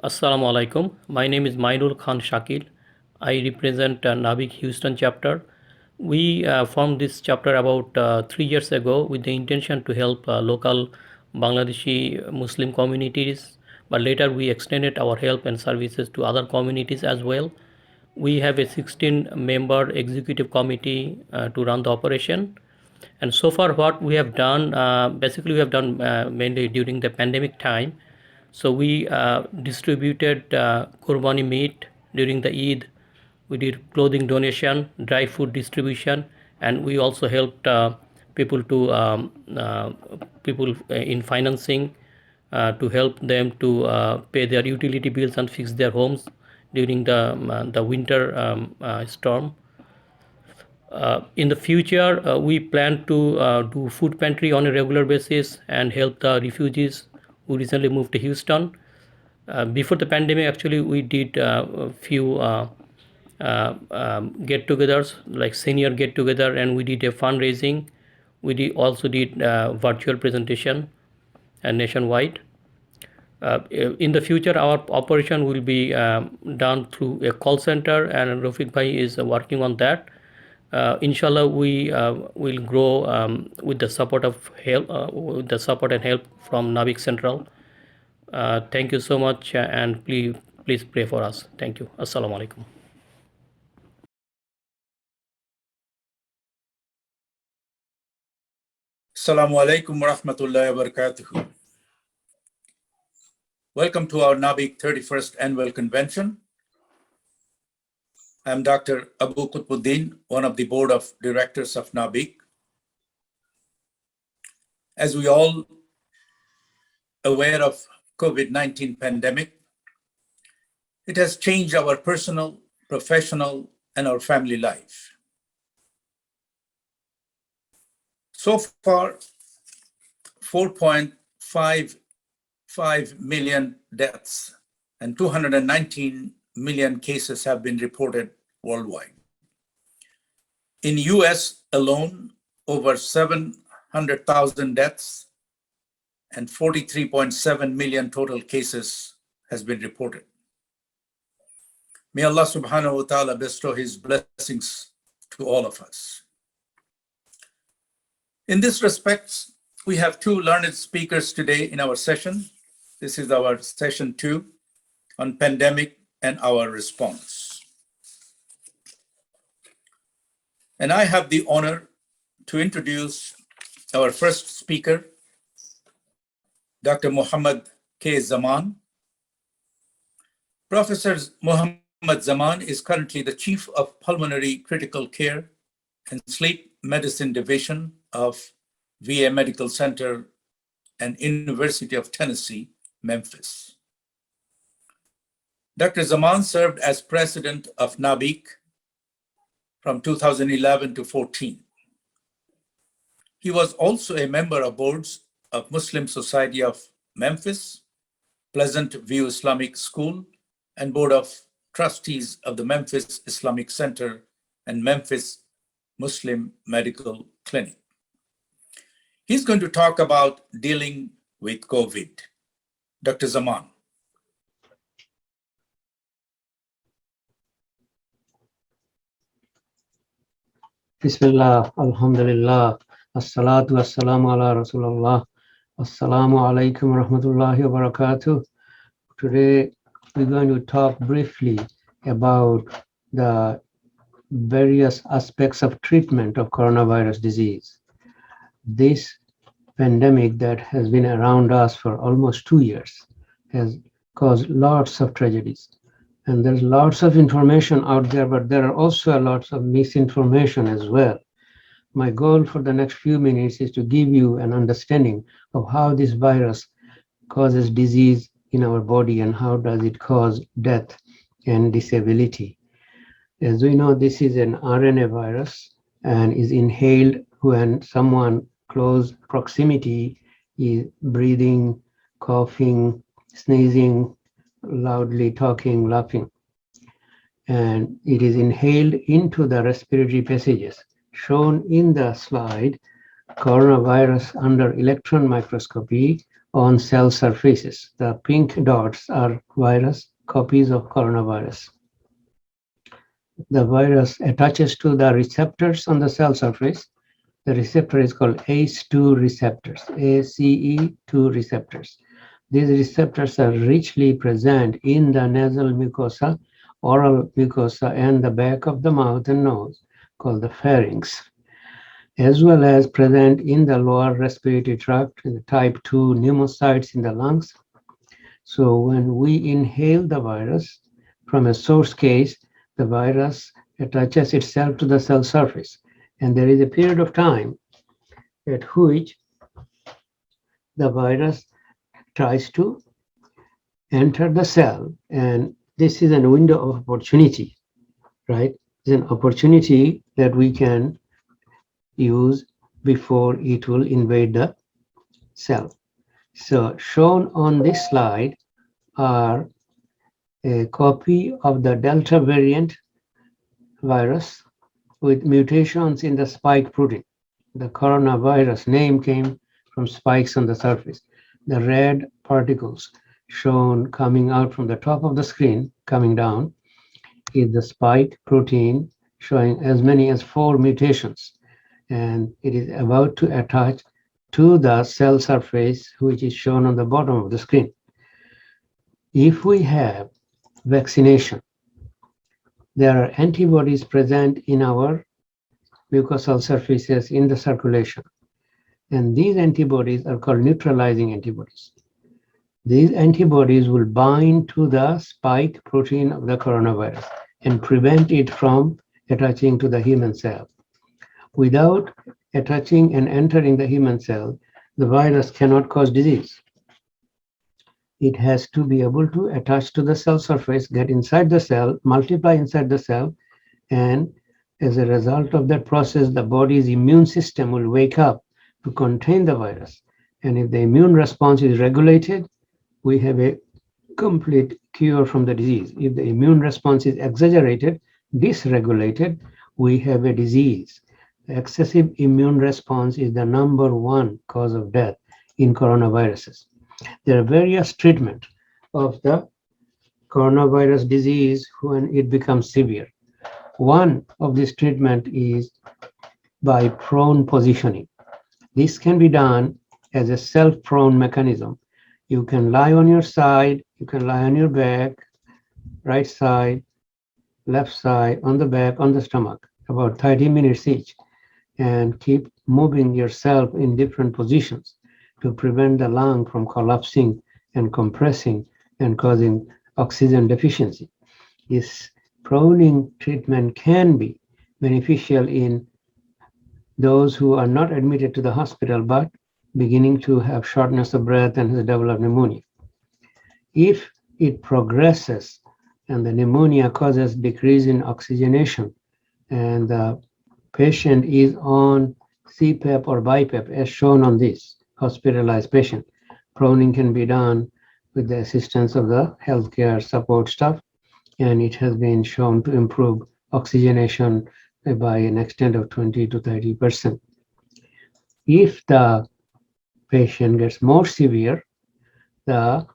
Assalamu alaikum. My name is Mainul Khan Shakil. I represent NABIC Houston chapter. We formed this chapter about 3 years ago with the intention to help local Bangladeshi Muslim communities, but later we extended our help and services to other communities as well. We have a 16 member executive committee to run the operation. And so far, what we have done, basically, we have done mainly during the pandemic time. So we distributed Qurbani meat during the Eid. We did clothing donation, dry food distribution, and we also helped people to people in financing to help them to pay their utility bills and fix their homes during the winter storm. In the future, we plan to do food pantry on a regular basis and help the refugees who recently moved to Houston. Before the pandemic, actually, we did a few get-togethers, like senior get-together, and we did a fundraising. We also did virtual presentation nationwide. In the future, our operation will be done through a call center, and Rafiq Bhai is working on that. Inshallah, we will grow with the support of help, with the support and help from NABIC Central. Thank you so much, and please pray for us. Thank you. Assalamu alaikum. Assalamu alaikum wa rahmatullahi wa barakatuhu. Welcome to our NABIC 31st Annual Convention. I'm Dr. Abu Qutbuddin, one of the Board of Directors of NABIC. As we all aware of COVID-19 pandemic, it has changed our personal, professional, and our family life. So far, 4.55 million deaths and 219 million cases have been reported worldwide. In US alone, over 700,000 deaths and 43.7 million total cases has been reported. May Allah subhanahu wa ta'ala bestow his blessings to all of us. In this respect, we have two learned speakers today in our session. This is our session 2 on pandemic and our response. And I have the honor to introduce our first speaker, Dr. Muhammad K. Zaman. Professor Muhammad Zaman is currently the Chief of Pulmonary Critical Care and Sleep Medicine Division of VA Medical Center and University of Tennessee, Memphis. Dr. Zaman served as president of NABIC from 2011 to 14. He was also a member of boards of Muslim Society of Memphis, Pleasant View Islamic School, and board of trustees of the Memphis Islamic Center and Memphis Muslim Medical Clinic. He's going to talk about dealing with COVID. Dr. Zaman. Bismillah, alhamdulillah, assalatu wassalamu ala Rasulullah, assalamu alaikum wa rahmatullahi wa barakatuh. Today, we're going to talk briefly about the various aspects of treatment of coronavirus disease. This pandemic that has been around us for almost 2 years has caused lots of tragedies. And there's lots of information out there, but there are also lots of misinformation as well. My goal for the next few minutes is to give you an understanding of how this virus causes disease in our body and how does it cause death and disability. As we know, this is an RNA virus and is inhaled when someone close proximity is breathing, coughing, sneezing, loudly talking, laughing. And it is inhaled into the respiratory passages. Shown in the slide, coronavirus under electron microscopy on cell surfaces. The pink dots are virus copies of coronavirus. The virus attaches to the receptors on the cell surface. The receptor is called ACE2 receptors, ACE2 receptors. These receptors are richly present in the nasal mucosa, oral mucosa, and the back of the mouth and nose, called the pharynx, as well as present in the lower respiratory tract, in the type 2 pneumocytes in the lungs. So when we inhale the virus from a source case, the virus attaches itself to the cell surface. And there is a period of time at which the virus tries to enter the cell. And this is a window of opportunity, right? It's an opportunity that we can use before it will invade the cell. So shown on this slide are a copy of the Delta variant virus with mutations in the spike protein. The coronavirus name came from spikes on the surface. The red particles shown coming out from the top of the screen, coming down, is the spike protein showing as many as 4 mutations. And it is about to attach to the cell surface, which is shown on the bottom of the screen. If we have vaccination, there are antibodies present in our mucosal surfaces in the circulation. And these antibodies are called neutralizing antibodies. These antibodies will bind to the spike protein of the coronavirus and prevent it from attaching to the human cell. Without attaching and entering the human cell, the virus cannot cause disease. It has to be able to attach to the cell surface, get inside the cell, multiply inside the cell, and as a result of that process, the body's immune system will wake up to contain the virus. And if the immune response is regulated, we have a complete cure from the disease. If the immune response is exaggerated, dysregulated, we have a disease. The excessive immune response is the #1 cause of death in coronaviruses. There are various treatments of the coronavirus disease when it becomes severe. One of this treatment is by prone positioning. This can be done as a self-prone mechanism. You can lie on your side, you can lie on your back, right side, left side, on the back, on the stomach, about 30 minutes each, and keep moving yourself in different positions to prevent the lung from collapsing and compressing and causing oxygen deficiency. This proning treatment can be beneficial in those who are not admitted to the hospital but beginning to have shortness of breath and has developed pneumonia. If it progresses and the pneumonia causes decrease in oxygenation and the patient is on CPAP or BiPAP as shown on this hospitalized patient, proning can be done with the assistance of the healthcare support staff, and it has been shown to improve oxygenation by an extent of 20 to 30%. If the patient gets more severe, the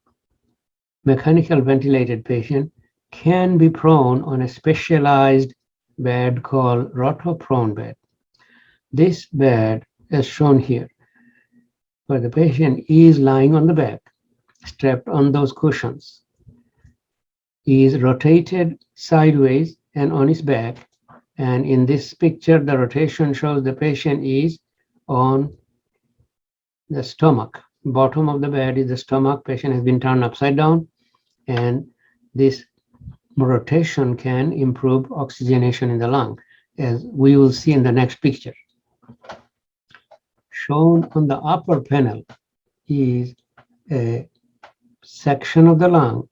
mechanical ventilated patient can be prone on a specialized bed called rotoprone bed. This bed is shown here, where the patient is lying on the back, strapped on those cushions, is rotated sideways and on his back. And in this picture, the rotation shows the patient is on the stomach. Bottom of the bed is the stomach. Patient has been turned upside down, and this rotation can improve oxygenation in the lung, as we will see in the next picture. Shown on the upper panel is a section of the lung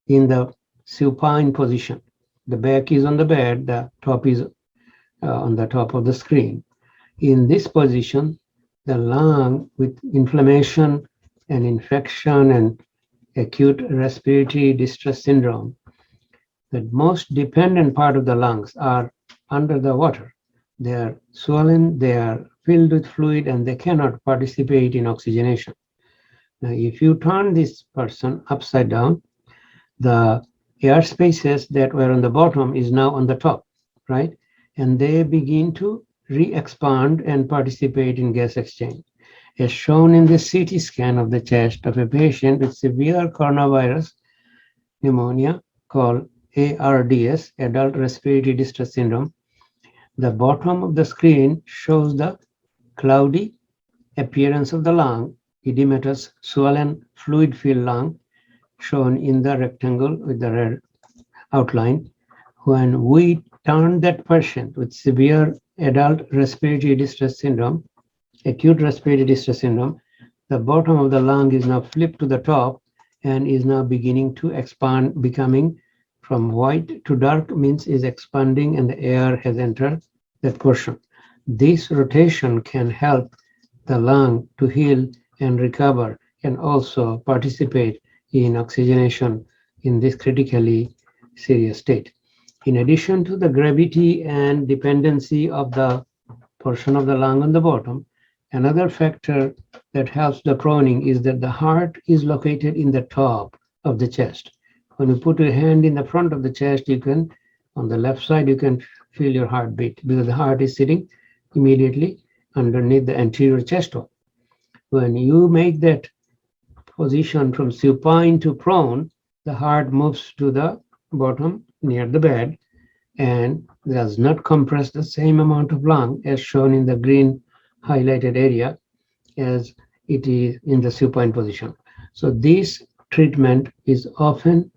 in the supine position. The back is on the bed, the top is on the top of the screen. In this position, the lung with inflammation and infection and acute respiratory distress syndrome, the most dependent part of the lungs are under the water. They are swollen, they are filled with fluid, and they cannot participate in oxygenation. Now, if you turn this person upside down, the air spaces that were on the bottom is now on the top, right? And they begin to re-expand and participate in gas exchange. As shown in the CT scan of the chest of a patient with severe coronavirus pneumonia called ARDS, Adult Respiratory Distress Syndrome, the bottom of the screen shows the cloudy appearance of the lung, edematous, swollen, fluid-filled lung, shown in the rectangle with the red outline. When we turn that patient with severe adult respiratory distress syndrome, acute respiratory distress syndrome, the bottom of the lung is now flipped to the top and is now beginning to expand, becoming from white to dark, means is expanding and the air has entered that portion. This rotation can help the lung to heal and recover and also participate in oxygenation in this critically serious state. In addition to the gravity and dependency of the portion of the lung on the bottom, another factor that helps the proning is that the heart is located in the top of the chest. When you put your hand in the front of the chest, you can, on the left side, you can feel your heartbeat because the heart is sitting immediately underneath the anterior chest wall. When you make that position from supine to prone, the heart moves to the bottom near the bed and does not compress the same amount of lung as shown in the green highlighted area as it is in the supine position. So this treatment is often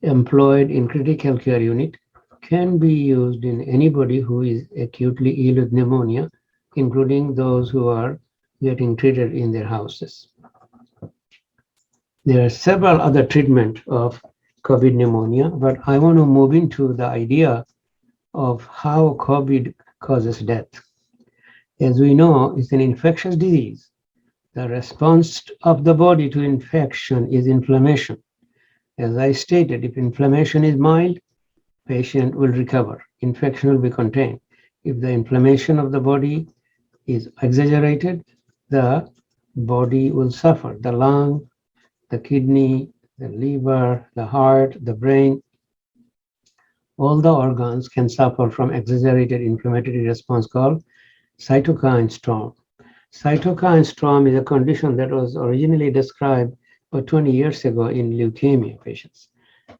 employed in critical care unit, can be used in anybody who is acutely ill with pneumonia, including those who are getting treated in their houses. There are several other treatments of COVID pneumonia, but I want to move into the idea of how COVID causes death. As we know, it's an infectious disease. The response of the body to infection is inflammation. As I stated, if inflammation is mild, patient will recover. Infection will be contained. If the inflammation of the body is exaggerated, the body will suffer. The lung, the kidney, the liver, the heart, the brain, all the organs can suffer from exaggerated inflammatory response called cytokine storm. Cytokine storm is a condition that was originally described about 20 years ago in leukemia patients.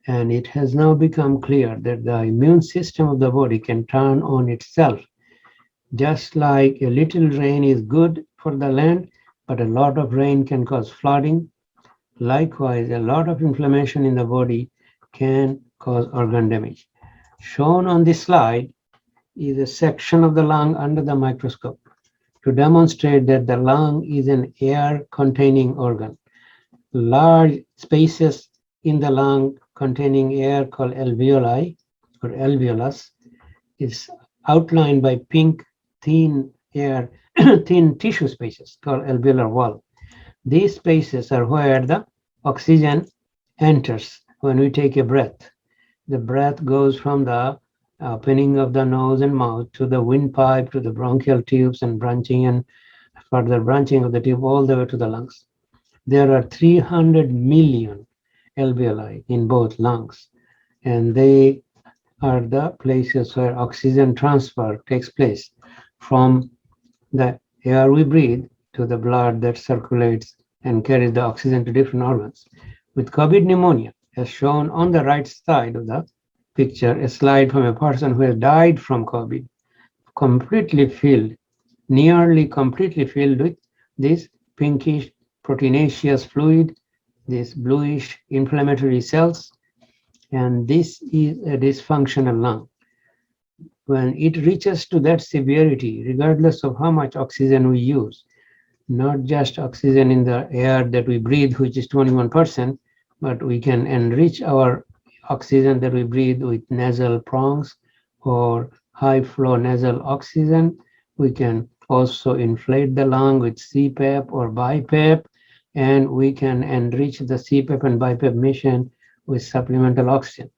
And it has now become clear that the immune system of the body can turn on itself. Just like a little rain is good for the land, but a lot of rain can cause flooding. Likewise, a lot of inflammation in the body can cause organ damage. Shown on this slide is a section of the lung under the microscope to demonstrate that the lung is an air-containing organ. Large spaces in the lung containing air called alveoli or alveolus is outlined by pink thin air, thin tissue spaces called alveolar wall. These spaces are where the oxygen enters when we take a breath. The breath goes from the opening of the nose and mouth to the windpipe, to the bronchial tubes and branching and further branching of the tube all the way to the lungs. There are 300 million alveoli in both lungs, and they are the places where oxygen transfer takes place from the air we breathe to the blood that circulates and carries the oxygen to different organs. With COVID pneumonia, as shown on the right side of the picture, a slide from a person who has died from COVID, completely filled, nearly completely filled with this pinkish proteinaceous fluid, this bluish inflammatory cells, and this is a dysfunctional lung. When it reaches to that severity, regardless of how much oxygen we use, not just oxygen in the air that we breathe, which is 21%, but we can enrich our oxygen that we breathe with nasal prongs or high flow nasal oxygen. We can also inflate the lung with CPAP or BiPAP, and we can enrich the CPAP and BiPAP mission with supplemental oxygen.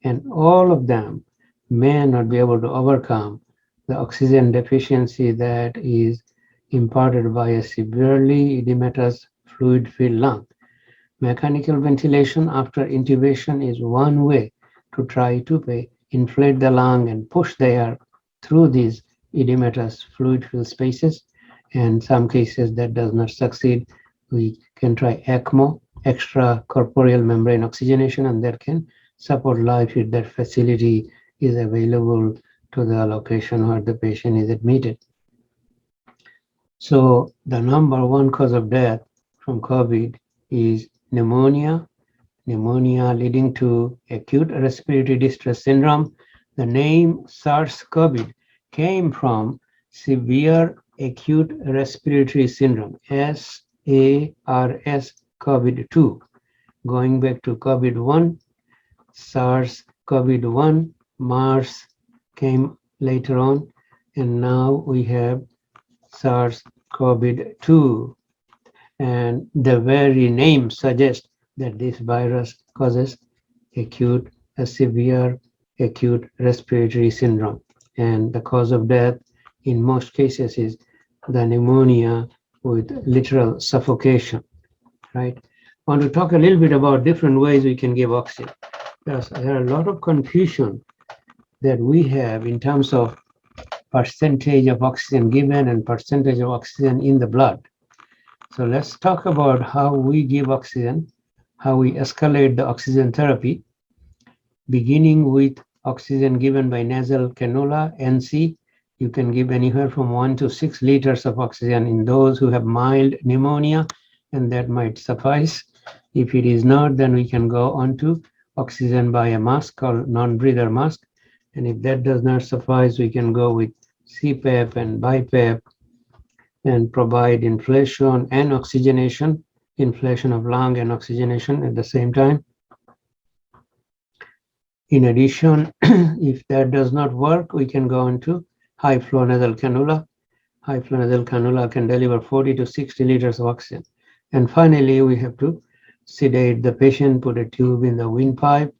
And all of them may not be able to overcome the oxygen deficiency that is imparted by a severely edematous, fluid-filled lung. Mechanical ventilation after intubation is one way to try to inflate the lung and push the air through these edematous fluid-filled spaces. In some cases that does not succeed, we can try ECMO, extracorporeal membrane oxygenation, and that can support life if that facility is available to the location where the patient is admitted. So the number one cause of death from COVID is pneumonia leading to acute respiratory distress syndrome. The name SARS-CoV came from severe acute respiratory syndrome, SARS-CoV-2. Going back to COVID-1, SARS-CoV-1, MERS came later on, and now we have SARS-CoV-2. And the very name suggests that this virus causes severe acute respiratory syndrome. And the cause of death in most cases is the pneumonia with literal suffocation, right? I want to talk a little bit about different ways we can give oxygen. There are a lot of confusion that we have in terms of percentage of oxygen given and percentage of oxygen in the blood. So let's talk about how we give oxygen, how we escalate the oxygen therapy, beginning with oxygen given by nasal cannula, NC. You can give anywhere from 1 to 6 liters of oxygen in those who have mild pneumonia, and that might suffice. If it is not, then we can go on to oxygen by a mask called non-breather mask. And if that does not suffice, we can go with CPAP and BiPAP and provide inflation and oxygenation, inflation of lung and oxygenation at the same time. In addition, if that does not work, we can go into high flow nasal cannula. High flow nasal cannula can deliver 40 to 60 liters of oxygen. And finally, we have to sedate the patient, put a tube in the windpipe,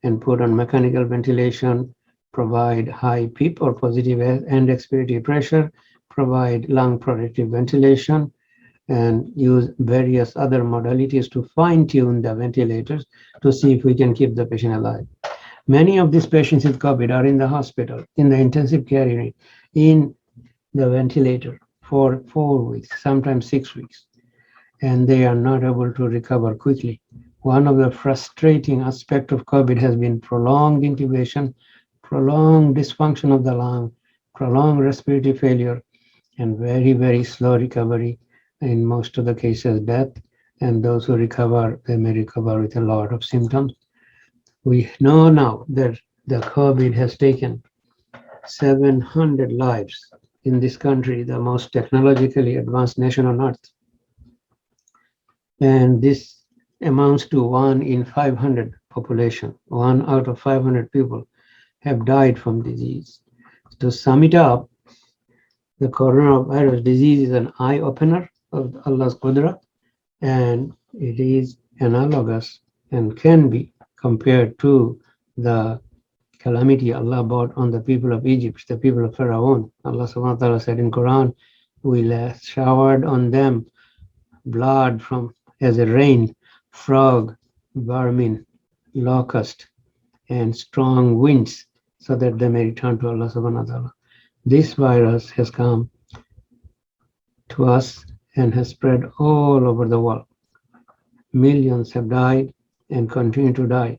and put on mechanical ventilation, provide high PEEP or positive end expiratory pressure, provide lung protective ventilation, and use various other modalities to fine-tune the ventilators to see if we can keep the patient alive. Many of these patients with COVID are in the hospital, in the intensive care unit, in the ventilator for 4 weeks, sometimes 6 weeks, and they are not able to recover quickly. One of the frustrating aspects of COVID has been prolonged intubation, prolonged dysfunction of the lung, prolonged respiratory failure, and very, very slow recovery. In most of the cases, death. And those who recover, they may recover with a lot of symptoms. We know now that the COVID has taken 700 lives in this country, the most technologically advanced nation on earth. And this amounts to 1 in 500 population. 1 out of 500 people have died from disease. To sum it up, the coronavirus disease is an eye-opener of Allah's Qudra, and it is analogous and can be compared to the calamity Allah brought on the people of Egypt, the people of Pharaoh. Allah subhanahu wa ta'ala said in Quran, we showered on them blood from as a rain, frog, vermin, locust, and strong winds, so that they may return to Allah subhanahu wa ta'ala. This virus has come to us and has spread all over the world. Millions have died and continue to die.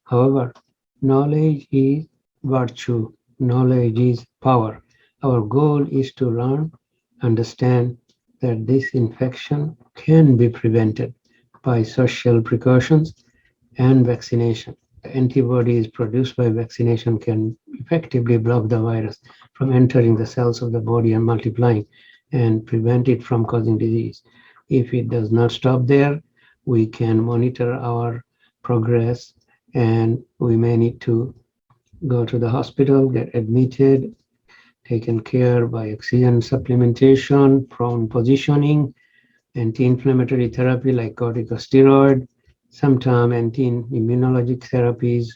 However, knowledge is virtue, knowledge is power. Our goal is to learn, understand that this infection can be prevented by social precautions and vaccination. The antibodies produced by vaccination can effectively block the virus from entering the cells of the body and multiplying and prevent it from causing disease. If it does not stop there, we can monitor our progress, and we may need to go to the hospital, get admitted, taken care by oxygen supplementation, prone positioning, anti-inflammatory therapy like corticosteroid, sometimes anti-immunologic therapies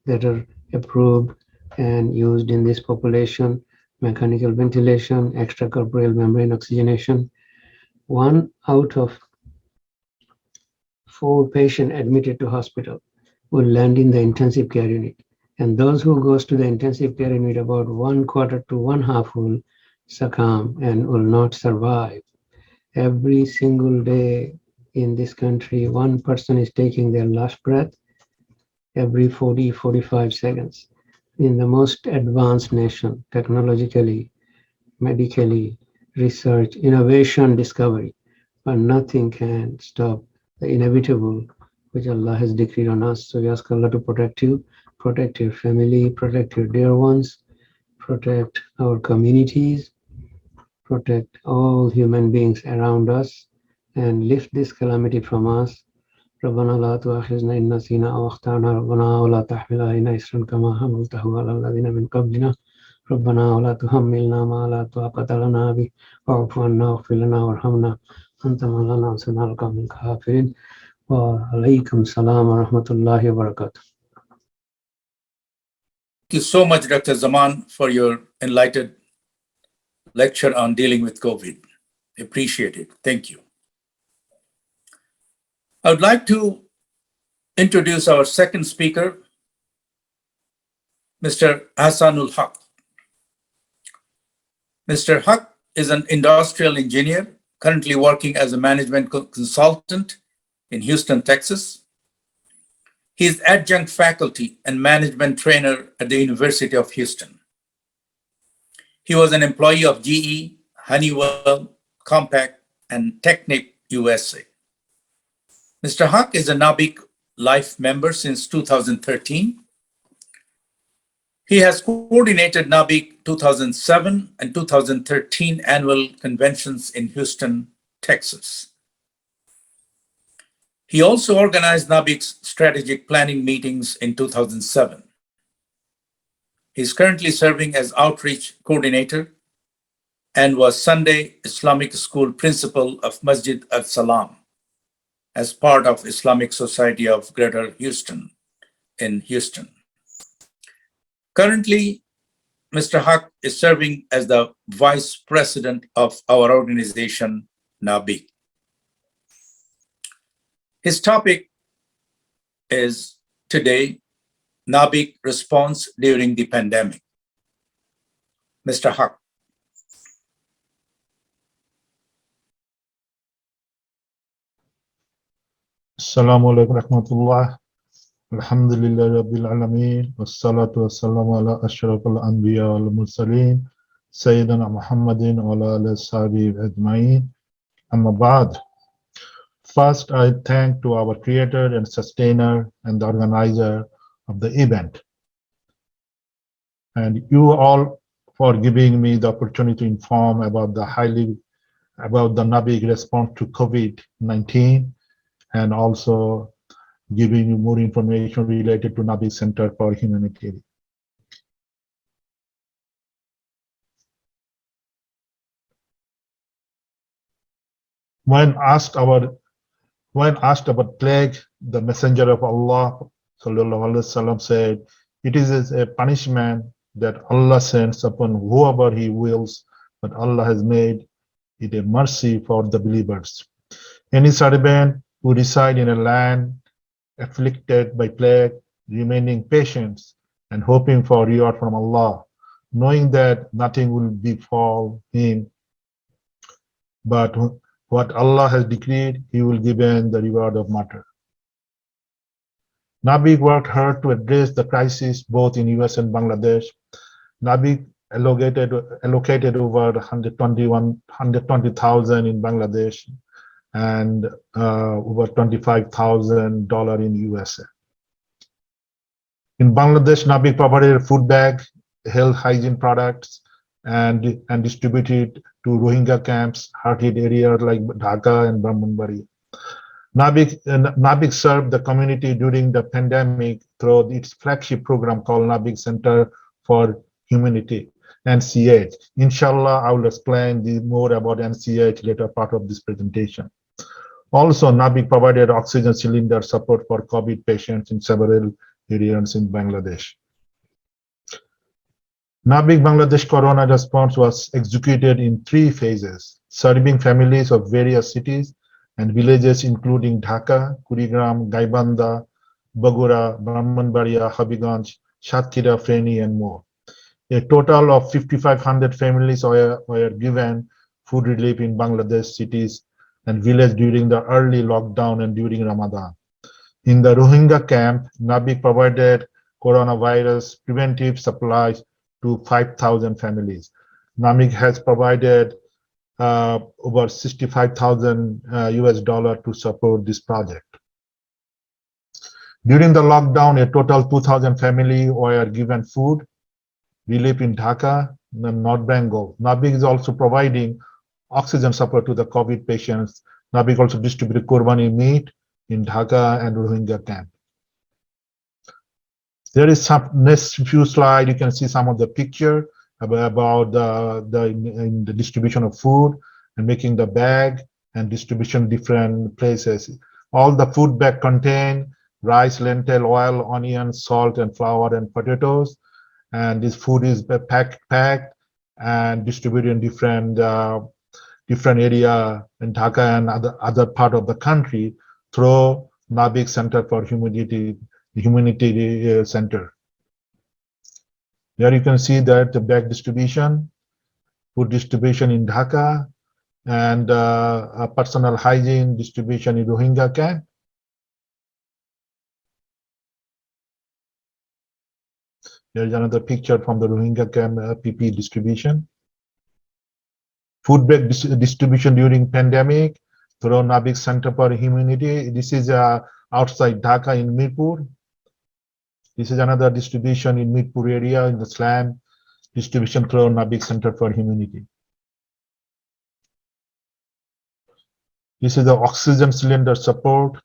that are approved and used in this population, mechanical ventilation, extracorporeal membrane oxygenation. 1 out of 4 patients admitted to hospital will land in the intensive care unit. And those who goes to the intensive care unit, about 1/4 to 1/2 will succumb and will not survive. Every single day in this country, one person is taking their last breath every 40, 45 seconds. In the most advanced nation, technologically, medically, research, innovation, discovery, but nothing can stop the inevitable which Allah has decreed on us. So we ask Allah to protect you, protect your family, protect your dear ones, protect our communities, protect all human beings around us, and lift this calamity from us. ربنا لا تؤاخذنا إن نسينا أو أخطأنا ربنا ولا تحمل علينا إصرا كما حملته على الذين من قبلنا ربنا ولا تحملنا ما لا طاقة لنا به واعف عنا واغفر لنا وارحمنا أنت مولانا وانصرنا على القوم الكافرين وعليكم السلام ورحمة الله وبركاته. Thank you so much, Dr. Zaman, for your enlightened lecture on dealing with COVID. Appreciate it. Thank you. I would like to introduce our second speaker, Mr. Hassanul Haq. Mr. Haq is an industrial engineer currently working as a management consultant in Houston, Texas. He is adjunct faculty and management trainer at the University of Houston. He was an employee of GE, Honeywell, Compaq, and Technip USA. Mr. Haq is a NABIC Life member since 2013. He has coordinated NABIC 2007 and 2013 annual conventions in Houston, Texas. He also organized NABIC's strategic planning meetings in 2007. He's currently serving as outreach coordinator and was Sunday Islamic School principal of Masjid Al-Salam as part of Islamic Society of Greater Houston in Houston. Currently, Mr. Haq is serving as the vice president of our organization, NABIC. His topic is today, NABIC response during the pandemic. Mr. Haq. Assalamu alaikum rahmatullah. Alhamdulillah Rabbil Alameen. Wassalatu wassalamu ala ashrafil anbiya wal mursaleen. Sayyidina Muhammadin wa ala alihi sahbihi ajma'in. Amma ba'd. First, I thank to our creator and sustainer and the organizer of the event. And you all for giving me the opportunity to inform about the NABIC response to COVID-19 and also giving you more information related to NABIC Center for Humanitarian. When asked about plague, the Messenger of Allah sallallahu alaihi wasallam said, "It is a punishment that Allah sends upon whoever He wills, but Allah has made it a mercy for the believers. Any servant who reside in a land afflicted by plague, remaining patient and hoping for reward from Allah, knowing that nothing will befall him, but what Allah has decreed, He will give him the reward of martyr." NABIC worked hard to address the crisis both in US and Bangladesh. NABIC allocated over 120,000 in Bangladesh and over $25,000 in USA. In Bangladesh, NABIC provided a food bag, health hygiene products, and distributed to Rohingya camps, hard-hit areas like Dhaka and Brahmanbari. NABIC served the community during the pandemic through its flagship program called NABIC Center for Humanity, NCH. Inshallah, I will explain more about NCH later part of this presentation. Also, NABIC provided oxygen cylinder support for COVID patients in several areas in Bangladesh. NABIC Bangladesh Corona response was executed in 3 phases, serving families of various cities and villages including Dhaka, Kurigram, Gaibanda, Bagura, Brahmanbaria, Habiganj, Shatkhira, Freni, and more. A total of 5,500 families were given food relief in Bangladesh cities and villages during the early lockdown and during Ramadan. In the Rohingya camp, NABIC provided coronavirus preventive supplies to 5,000 families. NABIC has provided over 65,000 US dollar to support this project. During the lockdown, a total 2,000 families were given food relief in Dhaka and North Bengal. NABIC is also providing oxygen support to the COVID patients. NABIC also distributed Qurbani meat in Dhaka and Rohingya camp. There is some next few slides. You can see some of the picture about the distribution of food and making the bag and distribution different places. All the food bag contain rice, lentil, oil, onion, salt, and flour and potatoes. And this food is packed and distributed in different area in Dhaka and other part of the country through NABIC Center for Humanity Center. There you can see that the bag distribution, food distribution in Dhaka, and personal hygiene distribution in Rohingya camp. There is another picture from the Rohingya camp PP distribution. Food bag distribution during pandemic through NABIC Center for Humanity. This is outside Dhaka in Mirpur. This is another distribution in Mirpur area in the slum distribution through NABIC Center for Humanity. This is the oxygen cylinder support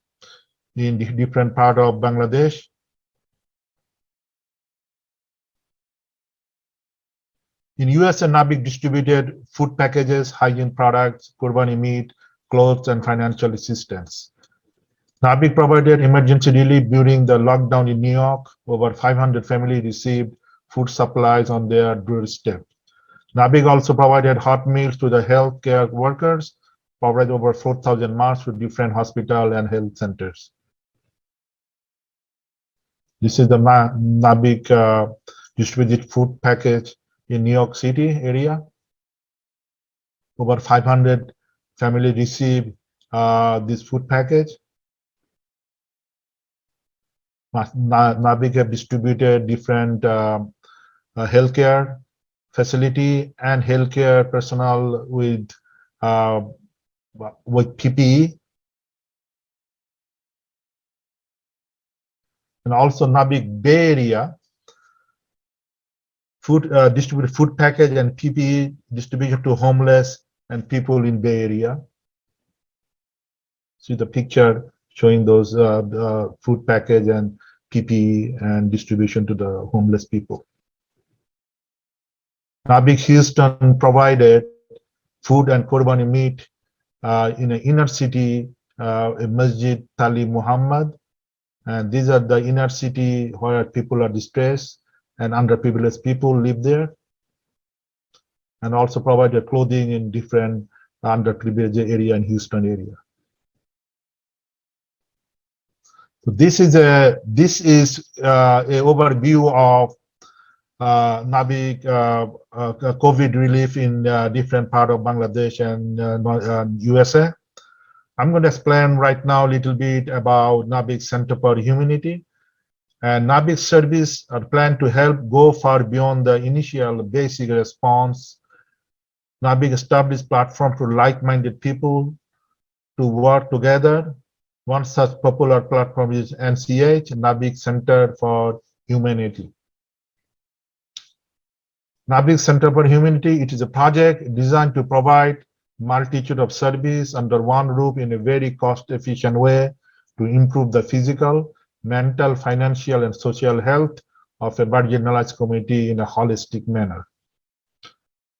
in the different part of Bangladesh. In US, NABIC distributed food packages, hygiene products, Qurbani meat, clothes, and financial assistance. NABIC provided emergency relief during the lockdown in New York. Over 500 families received food supplies on their doorstep. NABIC also provided hot meals to the healthcare workers, provided over 4,000 masks to different hospitals and health centers. This is the NABIC distributed food package in New York City area. Over 500 families received this food package. NABIC have distributed different healthcare facility and healthcare personnel with PPE. And also NABIC Bay Area distributed food package and PPE distribution to homeless and people in Bay Area. See the picture showing those food package and PPE and distribution to the homeless people. NABIC Houston provided food and Qurbani meat in an inner city, Masjid Tali Muhammad. And these are the inner city where people are distressed and underprivileged people live there. And also provided clothing in different underprivileged area in Houston area. So this is a overview of NABIC COVID relief in different part of Bangladesh and USA. I'm going to explain right now a little bit about NABIC Center for Humanity. And NABIC service are planned to help go far beyond the initial basic response. NABIC established platform for like-minded people to work together. One such popular platform is NCH, NABIC Center for Humanity. NABIC Center for Humanity, it is a project designed to provide multitude of service under one roof in a very cost-efficient way to improve the physical, mental, financial, and social health of a marginalized community in a holistic manner.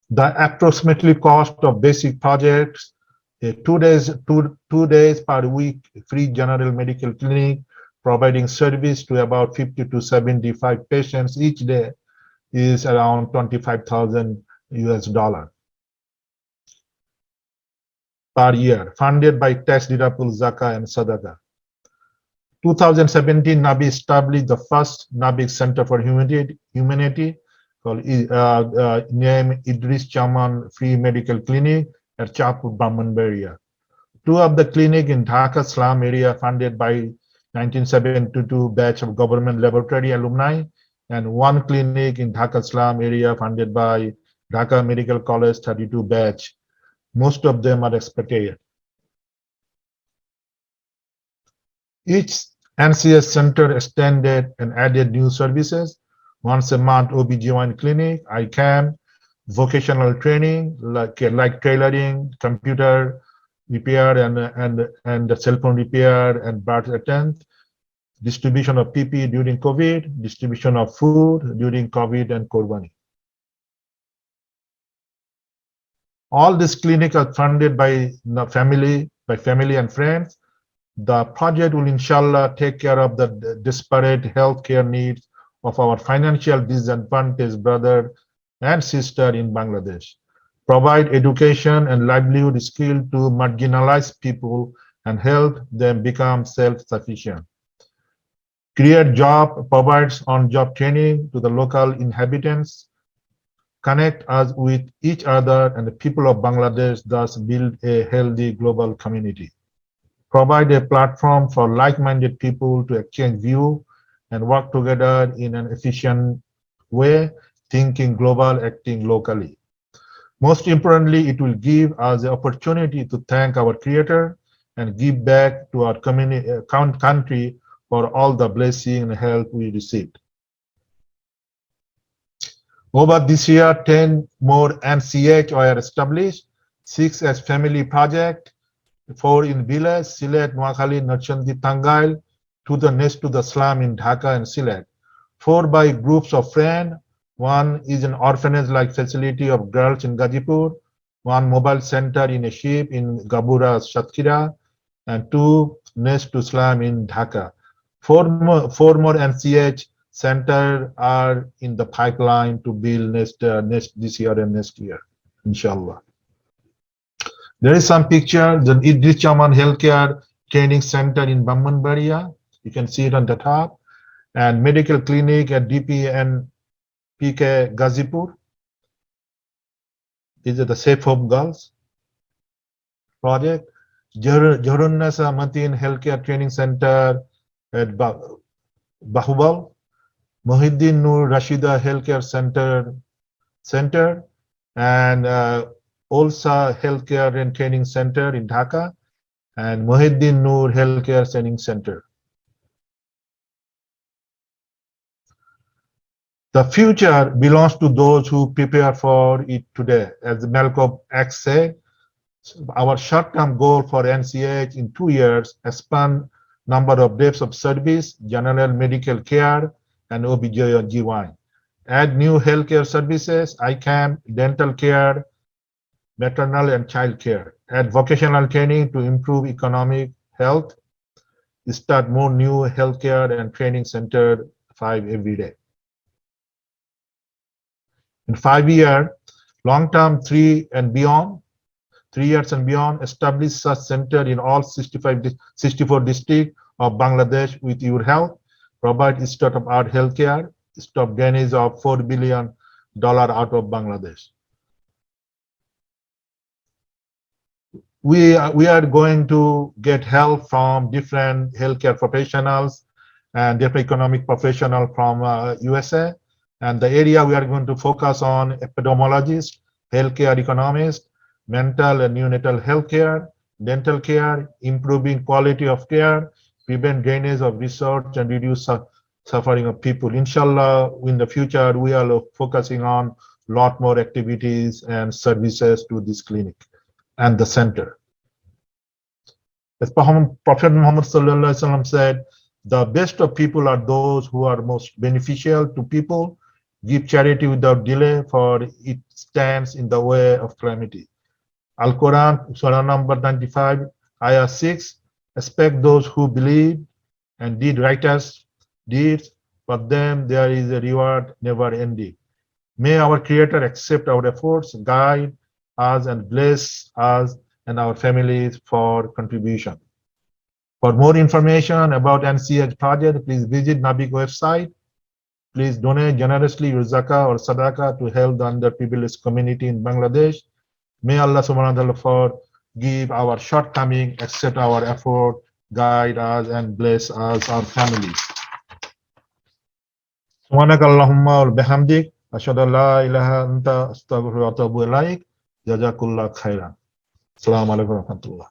The approximately cost of basic projects, 2 days per week free general medical clinic providing service to about 50 to 75 patients each day is around $25,000 US. per year, funded by tax deductible zakah and sadaqah. 2017, Nabi established the first Nabi Center for Humanity called named Idris Chaman Free Medical Clinic at Chapur, Brahmanbaria. Two of the clinic in Dhaka slum area funded by 1972 batch of government laboratory alumni, and one clinic in Dhaka slum area funded by Dhaka Medical College 32 batch. Most of them are expatriate. Each NCS center extended and added new services. Once a month OBGYN clinic, ICAM, vocational training like tailoring, computer repair and the cell phone repair and birth attendant, distribution of PPE during COVID, distribution of food during COVID and Qurbani. All these clinics are funded by family and friends. The project will inshallah take care of the disparate healthcare needs of our financial disadvantaged brother and sister in Bangladesh, provide education and livelihood skill to marginalized people and help them become self-sufficient, create job, provides on-job training to the local inhabitants, connect us with each other and the people of Bangladesh, thus build a healthy global community. Provide a platform for like-minded people to exchange views and work together in an efficient way, thinking global, acting locally. Most importantly, it will give us the opportunity to thank our Creator and give back to our community, country for all the blessing and help we received. Over this year, 10 more NCH were established, 6 as family project, 4 in village, Sylhet, Noakhali, Narchandi, Tangail, to the next to the slum in Dhaka and Sylhet. 4 by groups of friends. 1 is an orphanage-like facility of girls in Gazipur, 1 mobile center in a ship in Gabura, Satkira, and 2 next to slum in Dhaka. 4 more NCH center are in the pipeline to build this year and next year, inshallah. There is some picture, the Idris Chaman Healthcare Training Center in Brahmanbaria. You can see it on the top. And medical clinic at DPN PK Gazipur. These are the Safe Home Girls project. Jarunnasa Matin Healthcare Training Center at Bahubal. Mohiddin Nur Rashida Healthcare Center and Olsa Healthcare and Training Center in Dhaka, and Mohiddin Nur Healthcare Training Center. The future belongs to those who prepare for it today. As Malcolm X said, our short-term goal for NCH in 2 years expand number of depths of service, general medical care, and OBGYN. Add new healthcare services, ICAM, dental care, maternal and child care. Add vocational training to improve economic health. Start more new healthcare and training center 5 every day. In 5 years, long-term 3 years and beyond, establish such center in all 64 districts of Bangladesh with your help. Provide state-of-art healthcare, stop drainage of $4 billion out of Bangladesh. We are going to get help from different healthcare professionals and different economic professionals from USA. And the area we are going to focus on epidemiologists, healthcare economists, mental and neonatal healthcare, dental care, improving quality of care, prevent drainage of research and reduce suffering of people. Inshallah, in the future, we are focusing on a lot more activities and services to this clinic and the center. As Prophet Muhammad ﷺ said, the best of people are those who are most beneficial to people. Give charity without delay, for it stands in the way of calamity. Al-Quran, Surah number 95, Ayah 6, expect those who believe and did righteous deeds, for them there is a reward never ending. May our Creator accept our efforts, guide us and bless us and our families for contribution. For more information about NCH project, please visit NABIC website. Please donate generously your zakah or sadaqah to help the underprivileged community in Bangladesh. May Allah subhanahu wa ta'ala forgive our shortcomings, accept our effort, guide us, and bless us, our families. Subhanakallahumma wa bihamdik, ashhadu an la ilaha illa anta, astaghfiruka wa atubu ilaik. Jazakallah khairan. Assalamu alaikum wa rahmatullah.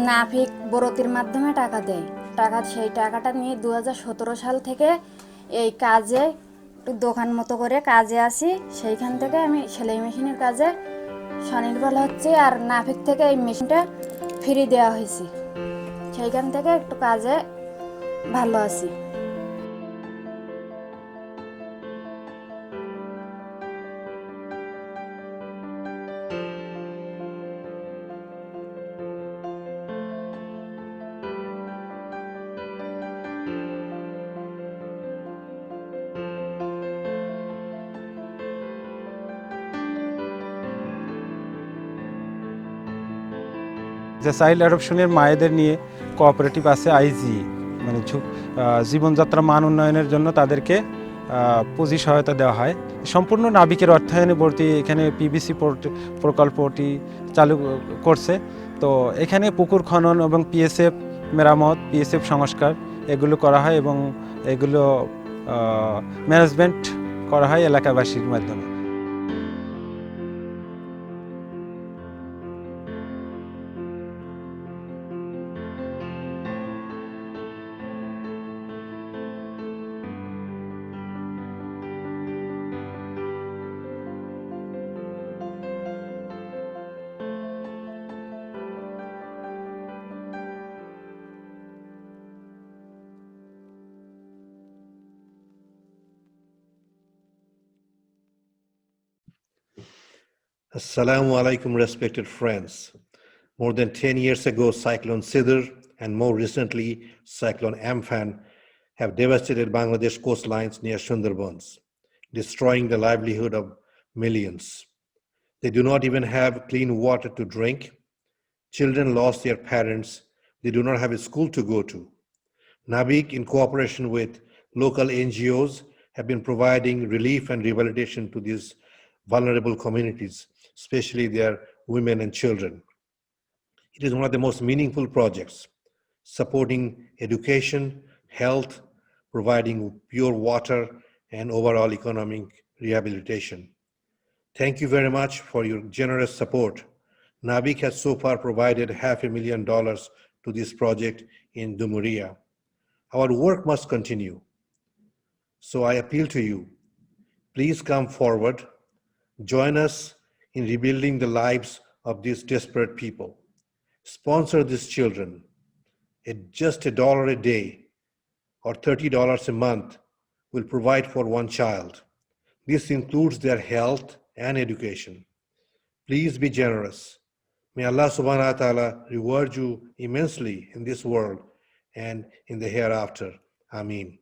নাফিক বরতির মাধ্যমে টাকা দেয়। সেই টাকাটা নিয়ে 2017 সাল থেকে এই কাজে একটু দোকান মতো করে কাজে আসি। সেইখান থেকে আমি সেলাই মেশিনের কাজে স্বনির্ভর হচ্ছি। আর নাফিক থেকে এই মেশিনটা ফ্রি দেওয়া হয়েছে, সেইখান থেকে একটু কাজে ভালো আছি। যে চাইল্ড অ্যাডপশনের মায়েদের নিয়ে কোঅপারেটিভ আছে আইজি, মানে জীবনযাত্রা মান উন্নয়নের জন্য তাদেরকে পুঁজি সহায়তা দেওয়া হয়। সম্পূর্ণ নাবিকের অর্থায়নে ভর্তি এখানে পিবিসি প্রকল্পটি চালু করছে। তো এখানে পুকুর খনন এবং পিএসএফ মেরামত, পিএসএফ সংস্কার এগুলো করা হয় এবং এগুলো ম্যানেজমেন্ট করা হয় এলাকাবাসীর মাধ্যমে। Assalamu alaikum, respected friends. More than 10 years ago, Cyclone Sidr and more recently, Cyclone Amphan have devastated Bangladesh coastlines near Sundarbans, destroying the livelihood of millions. They do not even have clean water to drink. Children lost their parents. They do not have a school to go to. NABIC, in cooperation with local NGOs, have been providing relief and rehabilitation to these vulnerable communities, especially their women and children. It is one of the most meaningful projects, supporting education, health, providing pure water, and overall economic rehabilitation. Thank you very much for your generous support. NABIC has so far provided $500,000 to this project in Dumuria. Our work must continue. So I appeal to you, please come forward, join us in rebuilding the lives of these desperate people. Sponsor these children at just $1 a day or $30 a month will provide for one child. This includes their health and education. Please be generous. May Allah subhanahu wa ta'ala reward you immensely in this world and in the hereafter. Ameen.